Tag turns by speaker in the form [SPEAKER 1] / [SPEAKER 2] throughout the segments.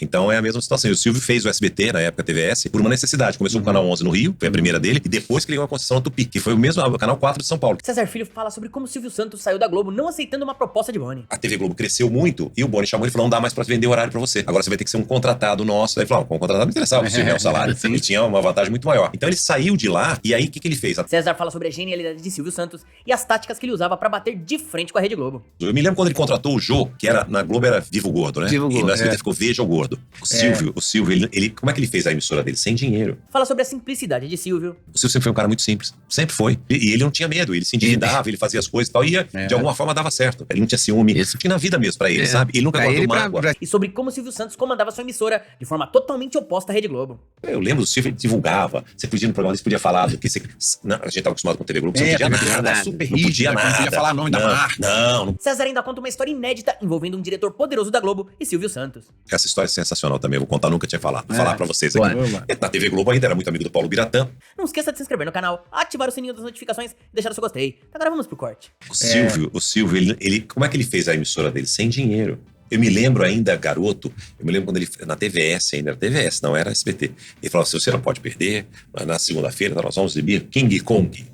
[SPEAKER 1] Então é a mesma situação. E o Silvio fez o SBT, na época TVS, por uma necessidade. Começou com o Canal 11 no Rio, foi a primeira dele, e depois que ele ganhou a concessão na Tupi, que foi o mesmo o Canal 4 de São Paulo.
[SPEAKER 2] César Filho fala sobre como Silvio Santos saiu da Globo não aceitando uma proposta de Boni.
[SPEAKER 1] A TV Globo cresceu muito e o Boni chamou ele e falou: não dá mais pra vender horário pra você. Agora você vai ter que ser um contratado nosso. Aí ele falou: com um contratado não interessava o Silvio, o salário. Ele tinha uma vantagem muito maior. Então ele saiu de lá e aí o que ele fez?
[SPEAKER 2] César fala sobre a genialidade de Silvio Santos e as táticas que ele usava pra bater de frente com a Rede Globo.
[SPEAKER 1] Eu me lembro quando ele contratou o Jô, que era na Globo era Vivo Gordo, né?
[SPEAKER 3] Vivo Gordo,
[SPEAKER 1] e no SBT ficou Veja o Gordo. O Silvio, ele, como é que ele fez a emissora dele? Sem dinheiro.
[SPEAKER 2] Fala sobre a simplicidade de Silvio.
[SPEAKER 1] O Silvio sempre foi um cara muito simples. Sempre foi. E ele não tinha medo. Ele se endividava, ele fazia as coisas e tal. E de alguma forma dava certo. Ele não tinha ciúme. Isso tinha na vida mesmo pra ele, sabe? Ele nunca guardou mágoa.
[SPEAKER 2] E sobre como Silvio Santos comandava sua emissora de forma totalmente oposta à Rede Globo.
[SPEAKER 1] Eu lembro do Silvio, ele divulgava. Você podia no programa, você podia falar do que você... Não, a gente tava acostumado com TV Globo, você não podia nada. Super rígido, não podia nada. Não podia falar nome da marca. Não.
[SPEAKER 2] César ainda conta uma história inédita envolvendo um diretor poderoso da Globo e Silvio Santos.
[SPEAKER 1] Essa história é sensacional também. Eu vou contar, nunca tinha falado. Vou falar pra vocês aqui. Na TV Globo ainda era muito amigo do Paulo Biratã.
[SPEAKER 2] Não esqueça de se inscrever no canal, ativar o sininho das notificações e deixar o seu gostei. Agora vamos pro corte.
[SPEAKER 1] O Silvio, ele, como é que ele fez a emissora dele? Sem dinheiro. Eu me lembro ainda, garoto, eu me lembro quando ele, na TVS ainda, era TVS, não era SBT. Ele falava assim: você não pode perder, na segunda-feira nós vamos exibir King Kong.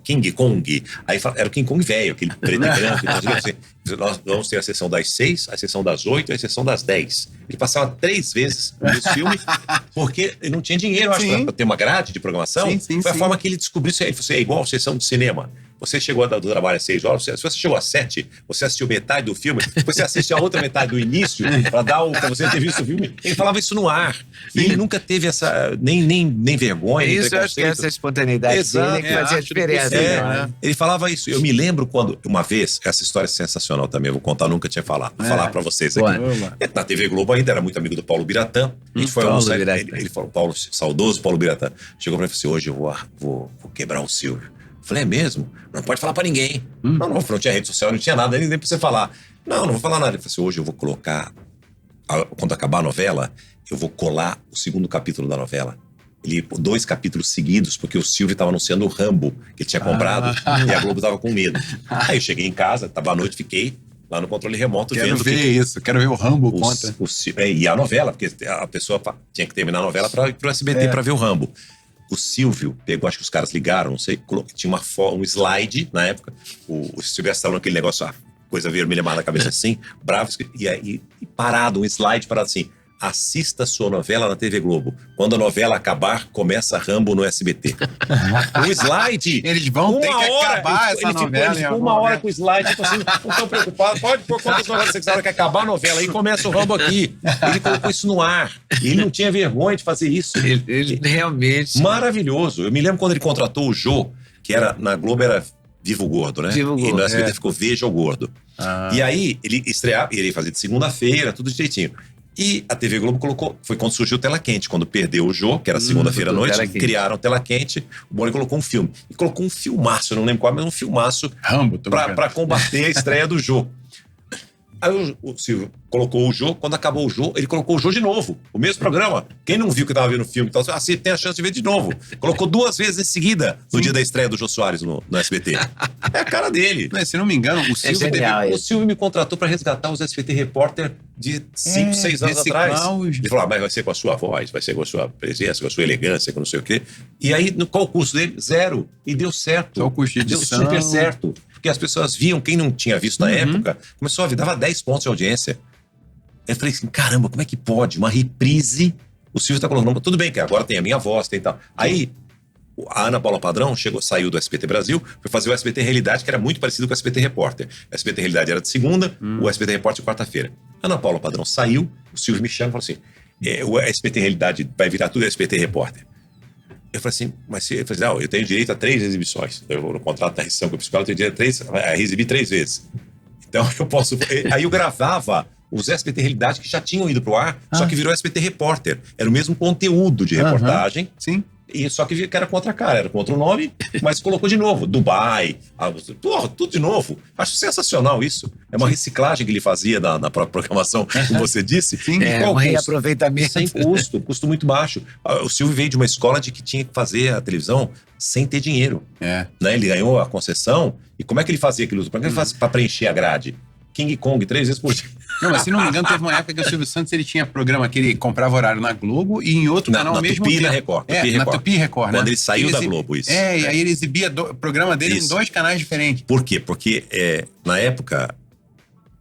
[SPEAKER 1] Aí era o King Kong velho, aquele preto e branco. Então, assim, nós vamos ter a sessão das 6, a sessão das 8 e a sessão das 10. Ele passava 3 vezes no filme, porque ele não tinha dinheiro, acho, pra ter uma grade de programação. Foi a forma que ele descobriu isso aí. Ele falou assim: é igual a sessão de cinema. Você chegou do trabalho às 6 horas, se você chegou às 7, você assistiu metade do filme, depois você assiste a outra metade do início, pra você ter visto o filme. Ele falava isso no ar. E ele nunca teve essa, nem vergonha, nem
[SPEAKER 3] isso, eu acho que essa espontaneidade dele que fazia a diferença.
[SPEAKER 1] Ele falava isso. Eu me lembro quando, uma vez, essa história é sensacional também, eu vou contar, nunca tinha falado. Vou falar pra vocês aqui. Na TV Globo ainda era muito amigo do Paulo Biratã. A gente foi almoçar, ele falou, saudoso Paulo Biratã. Chegou pra mim e falou assim: hoje eu vou quebrar o Silvio. Falei: é mesmo? Não pode falar pra ninguém. Não tinha rede social, não tinha nada, nem pra você falar. Não vou falar nada. Ele falou assim: hoje eu vou colocar, quando acabar a novela, eu vou colar o segundo capítulo da novela. 2 capítulos seguidos, porque o Silvio tava anunciando o Rambo, que ele tinha comprado, e a Globo tava com medo. Aí eu cheguei em casa, tava à noite, fiquei lá no controle remoto
[SPEAKER 4] vendo. Quero ver o Rambo, conta.
[SPEAKER 1] E a novela, porque a pessoa tinha que terminar a novela pra ir pro SBT pra ver o Rambo. O Silvio pegou, acho que os caras ligaram, não sei, tinha um slide na época. O Silvio estava naquele negócio, coisa vermelha na cabeça assim, bravo, e aí parado, um slide parado assim: assista sua novela na TV Globo. Quando a novela acabar, começa Rambo no SBT. O slide.
[SPEAKER 4] Eles vão ter que acabar essa novela.
[SPEAKER 1] Eles ficou uma hora com o slide, tipo assim, não estão preocupados. Pode pôr quantas novelas você quiser, que acabar a novela, aí começa o Rambo aqui. Ele colocou isso no ar. E ele não tinha vergonha de fazer isso.
[SPEAKER 3] Ele realmente...
[SPEAKER 1] Maravilhoso. Eu me lembro quando ele contratou o Jô, que era, na Globo era Vivo Gordo, né?
[SPEAKER 3] Vivo Gordo,
[SPEAKER 1] e no SBT ficou Veja o Gordo. E aí, ele estreava, ele fazia de segunda-feira, tudo direitinho. E a TV Globo colocou, foi quando surgiu o Tela Quente, quando perdeu o Jô, que era segunda-feira à noite, criaram o Tela Quente, o Boni colocou um filme. E colocou um filmaço, eu não lembro qual, mas um filmaço
[SPEAKER 4] Rambo,
[SPEAKER 1] pra combater a estreia do Jô. Aí o Silvio colocou o Jô, quando acabou o Jô, ele colocou o Jô de novo, o mesmo programa. Quem não viu que tava vendo o filme, então assim, tem a chance de ver de novo. Colocou 2 vezes em seguida, no dia da estreia do Jô Soares no SBT. É a cara dele.
[SPEAKER 4] Se não me engano,
[SPEAKER 1] o Silvio me contratou pra resgatar os SBT Repórter de 5, 6 anos atrás. Ele falou: mas vai ser com a sua voz, vai ser com a sua presença, com a sua elegância, com não sei o quê. E aí, qual o custo dele? 0. E deu certo.
[SPEAKER 4] Só o custo de edição.
[SPEAKER 1] Deu super certo. Porque as pessoas viam, quem não tinha visto na época, começou a ver, dava 10 pontos de audiência. Eu falei assim: caramba, como é que pode? Uma reprise, o Silvio tá colocando, tudo bem que agora tem a minha voz, tem tal. Aí, a Ana Paula Padrão saiu do SBT Brasil, foi fazer o SBT Realidade, que era muito parecido com o SBT Repórter. O SBT Realidade era de segunda, o SBT Repórter de quarta-feira. A Ana Paula Padrão saiu, o Silvio me chama e falou assim: o SBT Realidade vai virar tudo SBT Repórter. Eu falei assim: mas eu falei, não, eu tenho direito a 3 exibições. No contrato da rescisão que eu psicólogo, eu tenho direito a exibir 3 vezes. Então eu posso. Aí eu gravava os SBT Realidade que já tinham ido pro ar, só que virou SBT Repórter. Era o mesmo conteúdo de reportagem.
[SPEAKER 4] Sim.
[SPEAKER 1] E só que era contra a cara, era contra o nome, mas colocou de novo. Dubai, tudo de novo. Acho sensacional isso. É uma reciclagem que ele fazia na própria programação, como você disse.
[SPEAKER 3] Sim, um reaproveitamento.
[SPEAKER 1] Sem custo muito baixo. O Silvio veio de uma escola de que tinha que fazer a televisão sem ter dinheiro. Né? Ele ganhou a concessão. E como é que ele fazia aquilo? Como é que ele fazia para preencher a grade? King Kong 3 vezes por dia.
[SPEAKER 4] Não, mas se não me engano, teve uma época que o Silvio Santos ele tinha programa que ele comprava horário na Globo e em outro canal ao mesmo
[SPEAKER 1] Tupi,
[SPEAKER 4] tempo.
[SPEAKER 1] na Record.
[SPEAKER 4] Na Tupi Record, né?
[SPEAKER 1] Quando ele saiu da Globo, isso.
[SPEAKER 4] E aí ele exibia o programa dele em 2 canais diferentes.
[SPEAKER 1] Por quê? Porque na época,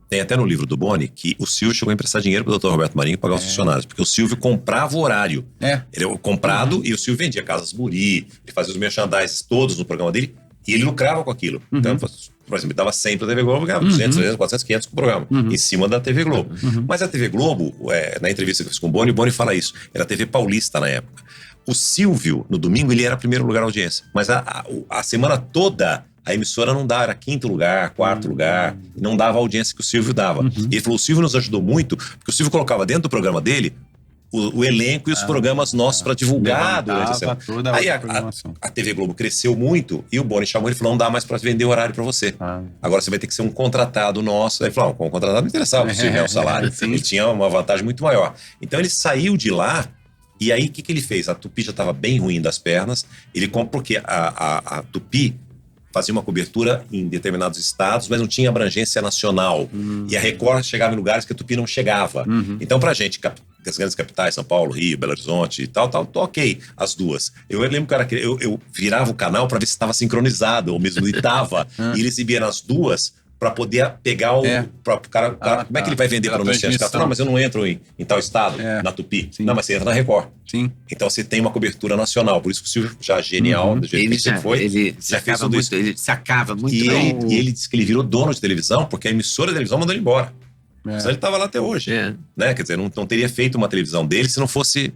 [SPEAKER 1] tem até no livro do Boni, que o Silvio chegou a emprestar dinheiro pro Dr. Roberto Marinho pagar os funcionários, porque o Silvio comprava o horário. Ele era comprado e o Silvio vendia Casas Muri, ele fazia os merchandises todos no programa dele e ele lucrava com aquilo. Então, por exemplo, ele dava 100 pra TV Globo, ganhava 200, 300, 400, 500 com o programa, em cima da TV Globo. Mas a TV Globo, na entrevista que eu fiz com o Boni fala isso, era a TV Paulista na época. O Silvio, no domingo, ele era primeiro lugar da audiência, mas a semana toda a emissora não dava, era 5º lugar, 4º lugar, não dava a audiência que o Silvio dava. E ele falou, o Silvio nos ajudou muito, porque o Silvio colocava dentro do programa dele o elenco e os programas nossos para divulgar durante a semana. Aí a TV Globo cresceu muito e o Boni chamou ele e falou, não dá mais para vender horário para você. Agora você vai ter que ser um contratado nosso. Aí ele falou, com um contratado não interessava, o Silvio é o salário. Ele tinha uma vantagem muito maior. Então ele saiu de lá e aí o que ele fez? A Tupi já estava bem ruim das pernas, porque a Tupi fazia uma cobertura em determinados estados, mas não tinha abrangência nacional. E a Record chegava em lugares que a Tupi não chegava. Então, pra gente, as grandes capitais, São Paulo, Rio, Belo Horizonte e tal, ok, as duas. Eu lembro que eu virava o canal pra ver se estava sincronizado, ou mesmo estava, e ele exibia nas duas para poder pegar o cara, como é que ele vai vender para o anunciante? Não, mas eu não entro em tal estado, na Tupi. Sim. Não, mas você entra na Record. Sim. Então você tem uma cobertura nacional. Por isso que o Silvio já genial, do jeito que você foi.
[SPEAKER 3] Ele sacava muito, ele sacava muito bem.
[SPEAKER 1] E ele disse que ele virou dono de televisão porque a emissora de televisão mandou ele embora. Senão ele estava lá até hoje. Né? Quer dizer, não teria feito uma televisão dele se não fosse...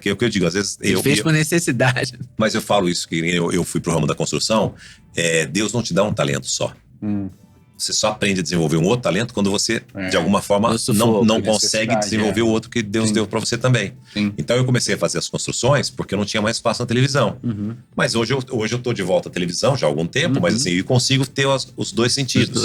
[SPEAKER 1] que é o que eu digo, às vezes...
[SPEAKER 3] Ele fez por necessidade.
[SPEAKER 1] Mas eu falo isso, que eu fui pro ramo da construção, Deus não te dá um talento só. Você só aprende a desenvolver um outro talento quando você, de alguma forma, não consegue desenvolver o outro que Deus deu para você também. Sim. Então eu comecei a fazer as construções porque eu não tinha mais espaço na televisão. Mas hoje eu tô de volta à televisão já há algum tempo, mas assim, eu consigo ter os dois sentidos.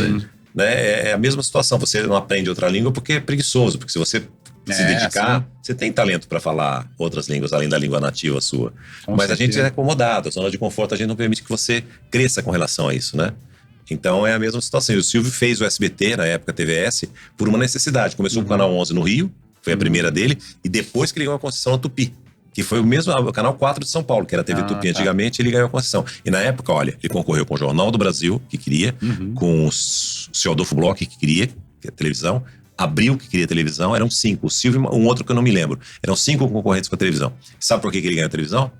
[SPEAKER 1] Né? É a mesma situação, você não aprende outra língua porque é preguiçoso, porque se você se dedicar, você tem talento para falar outras línguas, além da língua nativa sua. Mas a gente é acomodado, a zona de conforto a gente não permite que você cresça com relação a isso, né? Então é a mesma situação. E o Silvio fez o SBT, na época TVS, por uma necessidade. Começou com o Canal 11 no Rio, foi a primeira dele, e depois que ele ganhou a concessão na Tupi, que foi o Canal 4 de São Paulo, que era a TV Tupi antigamente, ele ganhou a concessão. E na época, olha, ele concorreu com o Jornal do Brasil, que queria, com o seu Adolfo Bloch, que queria, que é televisão, Abril, que queria televisão, eram 5. O Silvio, um outro que eu não me lembro. Eram 5 concorrentes com a televisão. Sabe por que ele ganhou a televisão?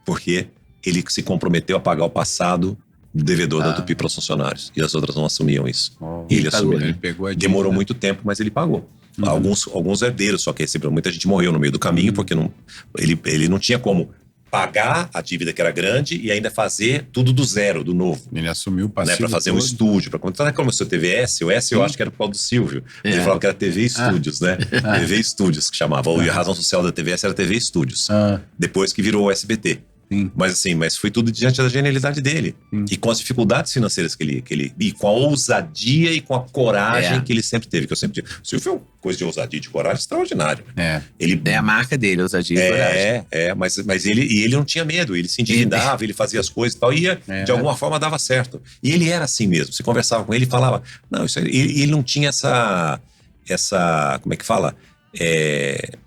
[SPEAKER 1] Porque ele se comprometeu a pagar o passado do devedor da Tupi para os funcionários. E as outras não assumiam isso. E ele assumiu. Demorou muito tempo, mas ele pagou. Alguns herdeiros, só que muita gente morreu no meio do caminho, porque ele não tinha como pagar a dívida que era grande e ainda fazer tudo do zero, do novo.
[SPEAKER 4] Ele assumiu o passivo,
[SPEAKER 1] né, para fazer um estúdio. Quando começou a TVS, o S eu acho que era por causa do Silvio. Ele falava que era TV Estúdios, né? TV Estúdios que chamava. A razão social da TVS era TV Estúdios. Depois que virou o SBT. Mas foi tudo diante da genialidade dele. E com as dificuldades financeiras que ele e com a ousadia e com a coragem que ele sempre teve. Que eu sempre tive. O Silvio foi uma coisa de ousadia e de coragem extraordinária.
[SPEAKER 3] Ele é a marca dele, ousadia e coragem.
[SPEAKER 1] Mas ele não tinha medo. Ele se endividava, ele fazia as coisas e tal. E de alguma forma dava certo. E ele era assim mesmo. Você conversava com ele e falava... Não, ele não tinha essa... Como é que fala?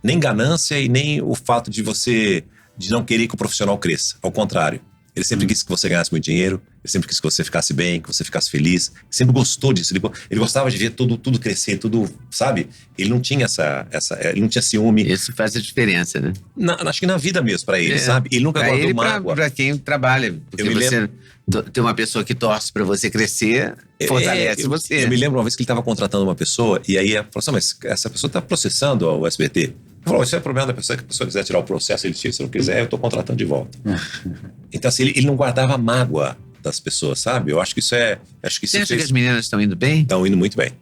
[SPEAKER 1] Nem ganância e nem o fato de não querer que o profissional cresça. Ao contrário. Ele sempre quis que você ganhasse muito dinheiro, ele sempre quis que você ficasse bem, que você ficasse feliz. Ele sempre gostou disso. Ele gostava de ver tudo crescer, tudo, sabe? Ele não tinha ele não tinha ciúme.
[SPEAKER 3] Isso faz a diferença, né?
[SPEAKER 1] Acho que na vida mesmo, pra ele, sabe? Ele nunca guardou mágoa.
[SPEAKER 3] Pra quem trabalha. Porque você tem uma pessoa que torce pra você crescer, fortalece você.
[SPEAKER 1] Eu me lembro uma vez que ele estava contratando uma pessoa, e aí falou assim, mas essa pessoa tá processando o SBT. Ele falou, isso é problema da pessoa, que a pessoa quiser tirar o processo, ele tira, se não quiser, eu tô contratando de volta. Então assim, ele não guardava mágoa das pessoas, sabe? Eu acho que isso
[SPEAKER 3] Você acha que as meninas estão indo bem?
[SPEAKER 1] Estão indo muito bem.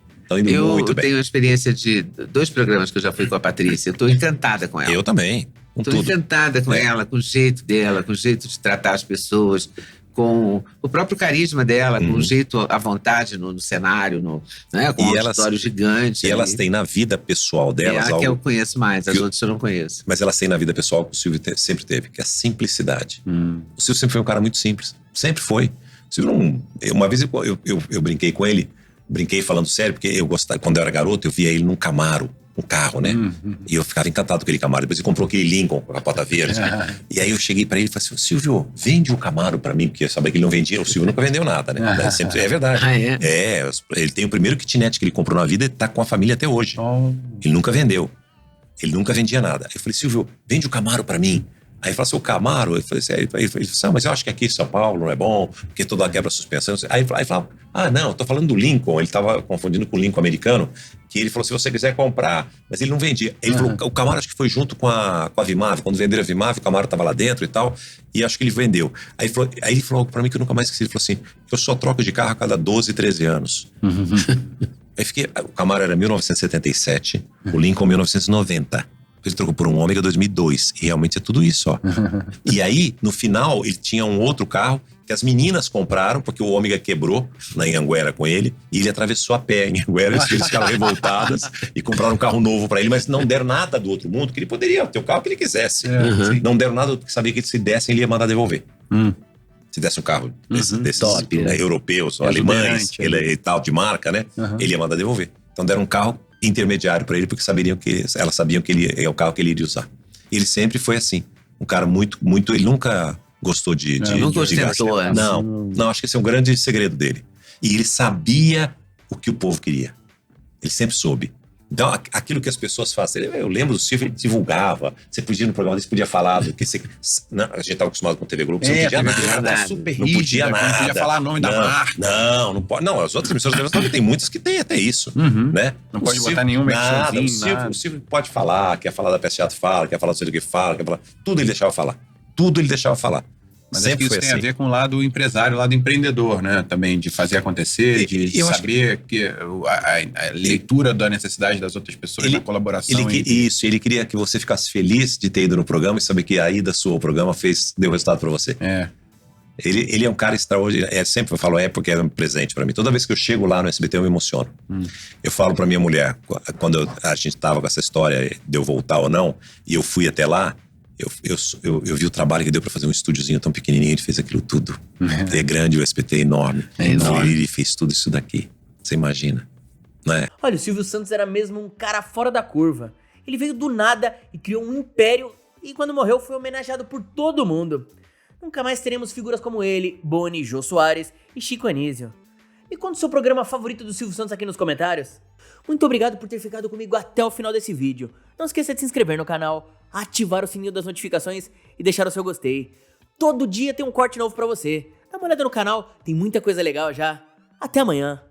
[SPEAKER 1] Eu
[SPEAKER 3] tenho a experiência de 2 programas que eu já fui com a Patrícia. Eu tô encantada com ela.
[SPEAKER 1] Eu também.
[SPEAKER 3] Tô encantada com ela, com o jeito dela, com o jeito de tratar as pessoas, com o próprio carisma dela, com o jeito à vontade no cenário, né? Com um auditório gigante.
[SPEAKER 1] E elas têm na vida pessoal delas
[SPEAKER 3] algo que eu conheço mais, as outras eu não conheço.
[SPEAKER 1] Mas elas têm na vida pessoal que o Silvio sempre teve, que é a simplicidade. O Silvio sempre foi um cara muito simples. Sempre foi. O Silvio uma vez eu brinquei com ele, brinquei falando sério, porque eu gostava, quando eu era garoto, eu via ele num Camaro, um carro, né? E eu ficava encantado com aquele Camaro. Depois ele comprou aquele Lincoln com a capota verde. E aí eu cheguei pra ele e falei assim, Silvio, vende o Camaro pra mim, porque eu sabia que ele não vendia. O Silvio nunca vendeu nada, né? Sempre, é verdade. Ele tem o primeiro kitnet que ele comprou na vida e tá com a família até hoje. Ele nunca vendeu. Ele nunca vendia nada. Aí eu falei, Silvio, vende o Camaro pra mim. Aí ele falou assim, o Camaro, eu falei assim, ele falou assim, mas eu acho que aqui em São Paulo não é bom, porque toda quebra suspensão. Aí ele falava, não, eu tô falando do Lincoln, ele tava confundindo com o Lincoln americano, que ele falou, se você quiser comprar, mas ele não vendia. Ele falou, o Camaro acho que foi junto com a Vimave, quando venderam a Vimave, o Camaro tava lá dentro e tal, e acho que ele vendeu. Aí ele falou pra mim que eu nunca mais esqueci, ele falou assim, eu só troco de carro a cada 12, 13 anos. Aí o Camaro era 1977, o Lincoln 1990. Ele trocou por um Ômega 2002. E realmente é tudo isso, ó. E aí, no final, ele tinha um outro carro que as meninas compraram, porque o Ômega quebrou na Anhanguera com ele, e ele atravessou a pé em Anhanguera, eles ficaram revoltadas e compraram um carro novo pra ele, mas não deram nada do outro mundo, que ele poderia ter o carro que ele quisesse. Não deram nada, porque sabia que se dessem, ele ia mandar devolver. Se desse um carro desses
[SPEAKER 3] top,
[SPEAKER 1] né, europeus, alemães, e tal, de marca, né? Ele ia mandar devolver. Então deram um carro intermediário para ele, porque elas sabiam que ele é o carro que ele iria usar. E ele sempre foi assim, um cara muito, ele nunca gostou de
[SPEAKER 3] ostentou,
[SPEAKER 1] gastar. Não, acho que esse é um grande segredo dele. E ele sabia o que o povo queria. Ele sempre soube. Então, aquilo que as pessoas fazem, eu lembro do Silvio, ele divulgava, você podia no programa, você podia falar do que você... Não, a gente estava acostumado com TV Globo, você não podia nada,
[SPEAKER 4] super
[SPEAKER 1] não podia
[SPEAKER 4] rígida,
[SPEAKER 1] nada.
[SPEAKER 4] Não podia falar o nome da marca.
[SPEAKER 1] Não pode. Não, as outras emissoras de televisão tem muitas que tem até isso, né?
[SPEAKER 4] Não pode botar nenhum
[SPEAKER 1] merchanzinho, o Silvio pode falar, quer falar da Peça Teatro fala, quer falar do que fala, quer falar... Tudo ele deixava falar.
[SPEAKER 4] Mas
[SPEAKER 1] sempre
[SPEAKER 4] acho que isso
[SPEAKER 1] foi
[SPEAKER 4] tem
[SPEAKER 1] assim.
[SPEAKER 4] a ver com o lado empresário, o lado empreendedor, né? Também de fazer acontecer, de saber que a leitura da necessidade das outras pessoas na colaboração.
[SPEAKER 1] Ele queria que você ficasse feliz de ter ido no programa e saber que a ida sua ao programa deu resultado pra você. Ele é um cara extraordinário. Sempre eu falo, porque é um presente pra mim. Toda vez que eu chego lá no SBT, eu me emociono. Eu falo pra minha mulher, quando a gente tava com essa história de eu voltar ou não, e eu fui até lá, eu vi o trabalho que deu pra fazer um estúdiozinho tão pequenininho, ele fez aquilo tudo. É grande, o SBT é enorme. Ele fez tudo isso daqui. Você imagina, não é?
[SPEAKER 2] Olha, o Silvio Santos era mesmo um cara fora da curva. Ele veio do nada e criou um império, e quando morreu foi homenageado por todo mundo. Nunca mais teremos figuras como ele, Boni, Jô Soares e Chico Anísio. Me conta o seu programa favorito do Silvio Santos aqui nos comentários. Muito obrigado por ter ficado comigo até o final desse vídeo. Não esqueça de se inscrever no canal, ativar o sininho das notificações e deixar o seu gostei. Todo dia tem um corte novo pra você. Dá uma olhada no canal, tem muita coisa legal já. Até amanhã.